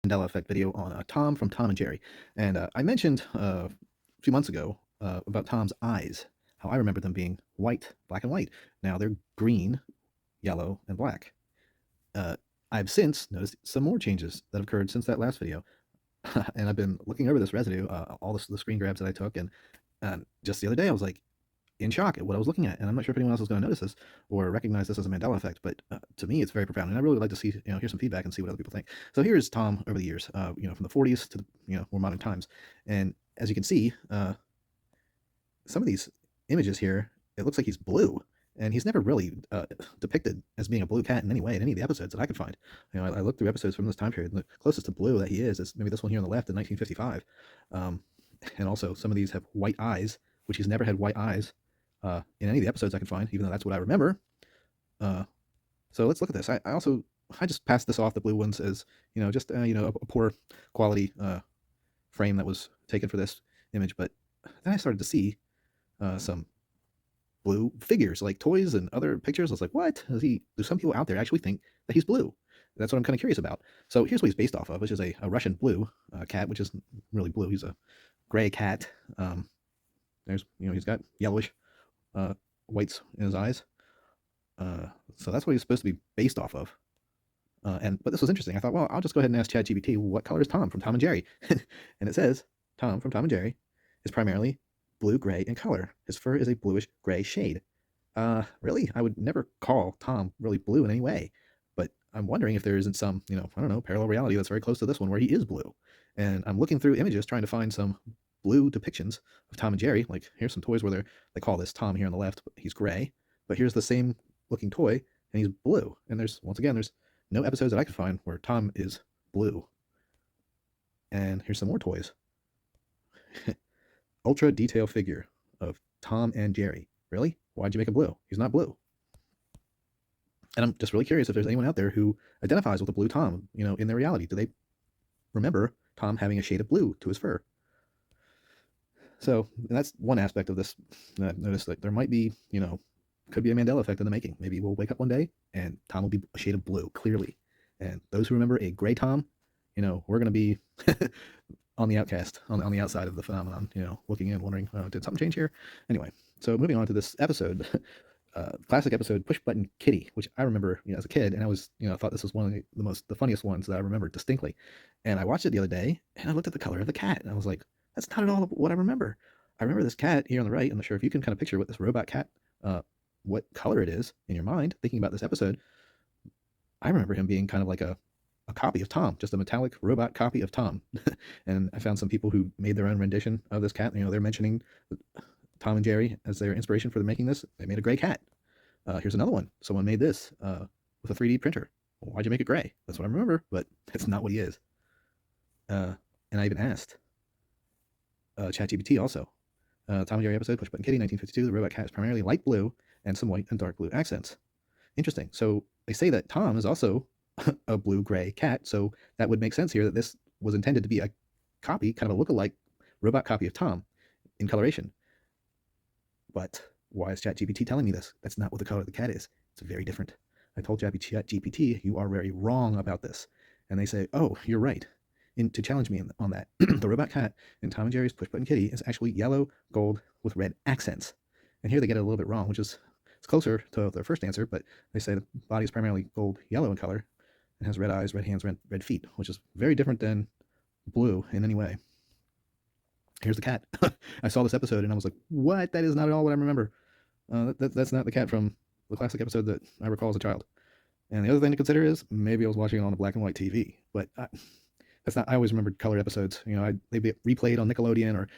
Mandela effect video on Tom from Tom and Jerry. And I mentioned a few months ago about Tom's eyes, how I remember them being white, black and white. Now they're green, yellow, and black. Uh, I've since noticed some more changes that have occurred since that last video. And I've been looking over this residue, all the screen grabs that I took, and just the other day I was like, in shock at what I was looking at, and I'm not sure if anyone else is going to notice this or recognize this as a Mandela effect, but to me, it's very profound, and I really would like to see, hear some feedback and see what other people think. So here's Tom over the years, from the 40s to the, more modern times, and as you can see, some of these images here, it looks like he's blue, and he's never really depicted as being a blue cat in any way in any of the episodes that I could find. I looked through episodes from this time period, and the closest to blue that he is maybe this one here on the left in 1955, and also some of these have white eyes, which he's never had white eyes in any of the episodes I could find, even though that's what I remember. Uh, so let's look at this. I just passed this off, the blue ones, as just a poor quality frame that was taken for this image. But then I started to see some blue figures, like toys and other pictures. I was like, what? Do some people out there actually think that he's blue? That's what I'm kind of curious about. So here's what he's based off of, which is a Russian blue cat, which is really blue. He's a gray cat. He's got yellowish whites in his eyes. So that's what he's supposed to be based off of. But this was interesting. I thought, well, I'll just go ahead and ask ChatGPT, what color is Tom from Tom and Jerry? And it says Tom from Tom and Jerry is primarily blue-gray in color. His fur is a bluish-gray shade. Really? I would never call Tom really blue in any way. But I'm wondering if there isn't some, I don't know, parallel reality that's very close to this one where he is blue. And I'm looking through images trying to find some blue depictions of Tom and Jerry. Like, here's some toys where they call this Tom here on the left, but he's gray. But here's the same looking toy, and he's blue. And there's no episodes that I could find where Tom is blue. And here's some more toys. Ultra detail figure of Tom and Jerry. Really? Why'd you make him blue? He's not blue. And I'm just really curious if there's anyone out there who identifies with a blue Tom, in their reality. Do they remember Tom having a shade of blue to his fur? So that's one aspect of this. I've noticed that there might be, could be a Mandela effect in the making. Maybe we'll wake up one day and Tom will be a shade of blue, clearly. And those who remember a gray Tom, we're going to be on the outcast, on the outside of the phenomenon, looking in, wondering, did something change here? Anyway, so moving on to this episode, classic episode, Push Button Kitty, which I remember, as a kid, and I was, thought this was one of the funniest ones that I remember distinctly. And I watched it the other day, and I looked at the color of the cat, and I was like, that's not at all what I remember. I remember this cat here on the right. I'm not sure if you can kind of picture what this robot cat, what color it is in your mind, thinking about this episode. I remember him being kind of like a copy of Tom, just a metallic robot copy of Tom. And I found some people who made their own rendition of this cat. They're mentioning Tom and Jerry as their inspiration for making this. They made a gray cat. Here's another one. Someone made this with a 3D printer. Well, why'd you make it gray? That's what I remember, but it's not what he is. And I even asked ChatGPT also. Tom and Jerry episode, Push Button Kitty, 1952. The robot cat is primarily light blue and some white and dark blue accents. Interesting. So they say that Tom is also a blue-gray cat, so that would make sense here that this was intended to be a copy, kind of a look-alike robot copy of Tom in coloration. But why is ChatGPT telling me this? That's not what the color of the cat is. It's very different. I told ChatGPT, you are very wrong about this. And they say, oh, you're right. To challenge me on that, the robot cat in Tom and Jerry's Push Button Kitty is actually yellow, gold, with red accents. And here they get it a little bit wrong, which is it's closer to their first answer, but they say the body is primarily gold, yellow in color, and has red eyes, red hands, red feet, which is very different than blue in any way. Here's the cat. I saw this episode and I was like, what? That is not at all what I remember. That's not the cat from the classic episode that I recall as a child. And the other thing to consider is maybe I was watching it on a black and white TV, but that's not. I always remembered color episodes. They'd be replayed on Nickelodeon or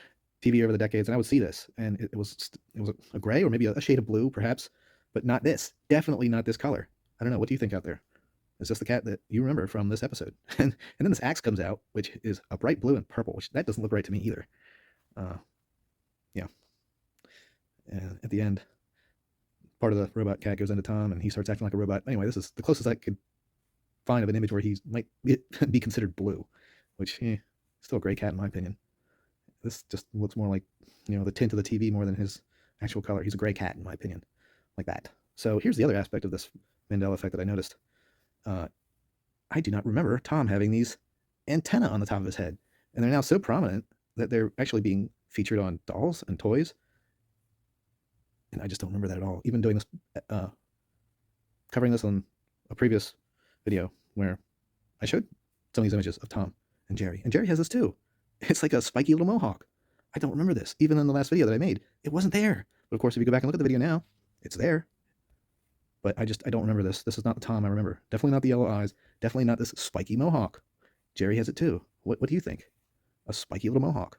TV over the decades, and I would see this, and it was a gray or maybe a shade of blue, perhaps, but not this. Definitely not this color. I don't know. What do you think out there? Is this the cat that you remember from this episode? And then this axe comes out, which is a bright blue and purple, which that doesn't look right to me either. Yeah. And at the end, part of the robot cat goes into Tom, and he starts acting like a robot. Anyway, this is the closest I could find of an image where he might be considered blue, which still a gray cat in my opinion. This just looks more like the tint of the TV more than his actual color. He's a gray cat in my opinion, like that. So here's the other aspect of this Mandela effect that I noticed. I do not remember Tom having these antenna on the top of his head. And they're now so prominent that they're actually being featured on dolls and toys. And I just don't remember that at all. Even doing this, covering this on a previous video where I showed some of these images of Tom and Jerry. And Jerry has this too. It's like a spiky little mohawk. I don't remember this. Even in the last video that I made, it wasn't there. But of course, if you go back and look at the video now, it's there. But I don't remember this. This is not the Tom I remember. Definitely not the yellow eyes. Definitely not this spiky mohawk. Jerry has it too. What do you think? A spiky little mohawk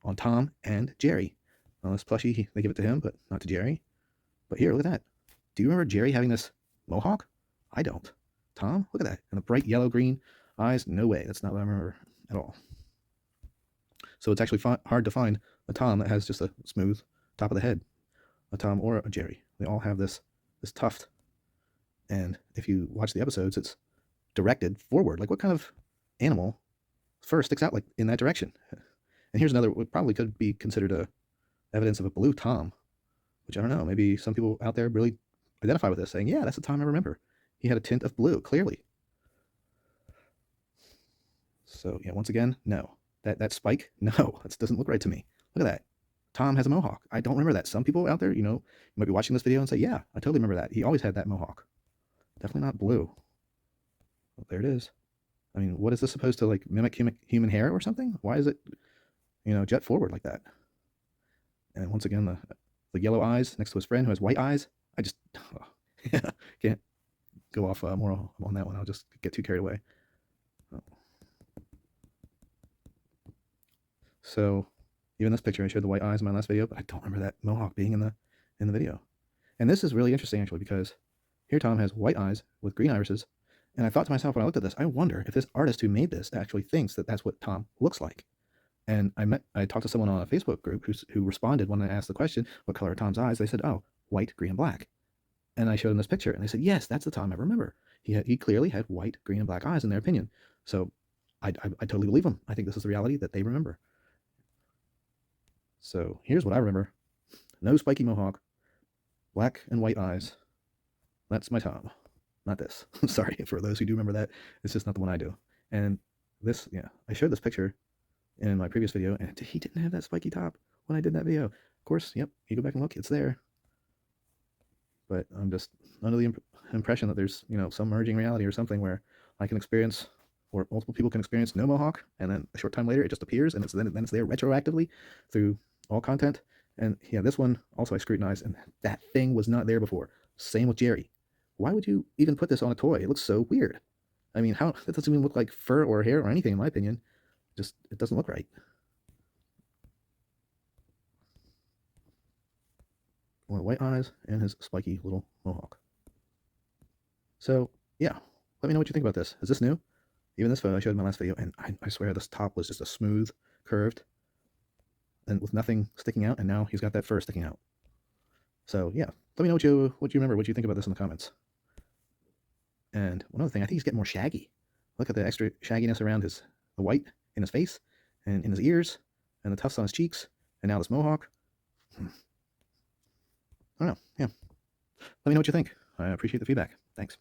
on Tom and Jerry. Well, this plushie, they give it to him, but not to Jerry. But here, look at that. Do you remember Jerry having this mohawk? I don't. Tom, look at that. And the bright yellow-green eyes? No way. That's not what I remember at all. So it's actually hard to find a Tom that has just a smooth top of the head. A Tom or a Jerry. They all have this tuft. And if you watch the episodes, it's directed forward. Like, what kind of animal first sticks out like in that direction? And here's another, what probably could be considered a evidence of a blue Tom, which I don't know. Maybe some people out there really identify with this, saying, yeah, that's the Tom I remember. He had a tint of blue, clearly. So, yeah, once again, no. That spike, no, that doesn't look right to me. Look at that. Tom has a mohawk. I don't remember that. Some people out there, you might be watching this video and say, yeah, I totally remember that. He always had that mohawk. Definitely not blue. Well, there it is. I mean, what is this supposed to, like, mimic human hair or something? Why is it, jet forward like that? And once again, the yellow eyes next to his friend who has white eyes. I just can't go off more on that one. I'll just get too carried away. So even this picture, I showed the white eyes in my last video, but I don't remember that mohawk being in the video. And this is really interesting, actually, because here Tom has white eyes with green irises. And I thought to myself when I looked at this, I wonder if this artist who made this actually thinks that that's what Tom looks like. And I talked to someone on a Facebook group who responded when I asked the question, what color are Tom's eyes? They said, oh, white, green, and black. And I showed them this picture, and they said, yes, that's the Tom I remember. He clearly had white, green, and black eyes in their opinion. So I totally believe them. I think this is the reality that they remember. So here's what I remember. No spiky mohawk, black and white eyes. That's my Tom. Not this. Sorry for those who do remember that. It's just not the one I do. And this, yeah, I showed this picture in my previous video, and he didn't have that spiky top when I did that video. Of course, yep, you go back and look, it's there. But I'm just under the impression that there's, some merging reality or something where I can experience, or multiple people can experience no mohawk, and then a short time later it just appears, and then it's there retroactively through all content. And yeah, this one also I scrutinized, and that thing was not there before. Same with Jerry. Why would you even put this on a toy? It looks so weird. I mean, that doesn't even look like fur or hair or anything, in my opinion. Just, it doesn't look right. Well, white eyes and his spiky little mohawk. So yeah, let me know what you think about this. Is this new? Even this photo I showed in my last video, and I swear this top was just a smooth, curved, and with nothing sticking out, and now he's got that fur sticking out. So yeah, let me know what you remember, what you think about this in the comments. And one other thing, I think he's getting more shaggy. Look at the extra shagginess around the white in his face, and in his ears, and the tufts on his cheeks, and now this mohawk. I don't know, yeah. Let me know what you think. I appreciate the feedback. Thanks.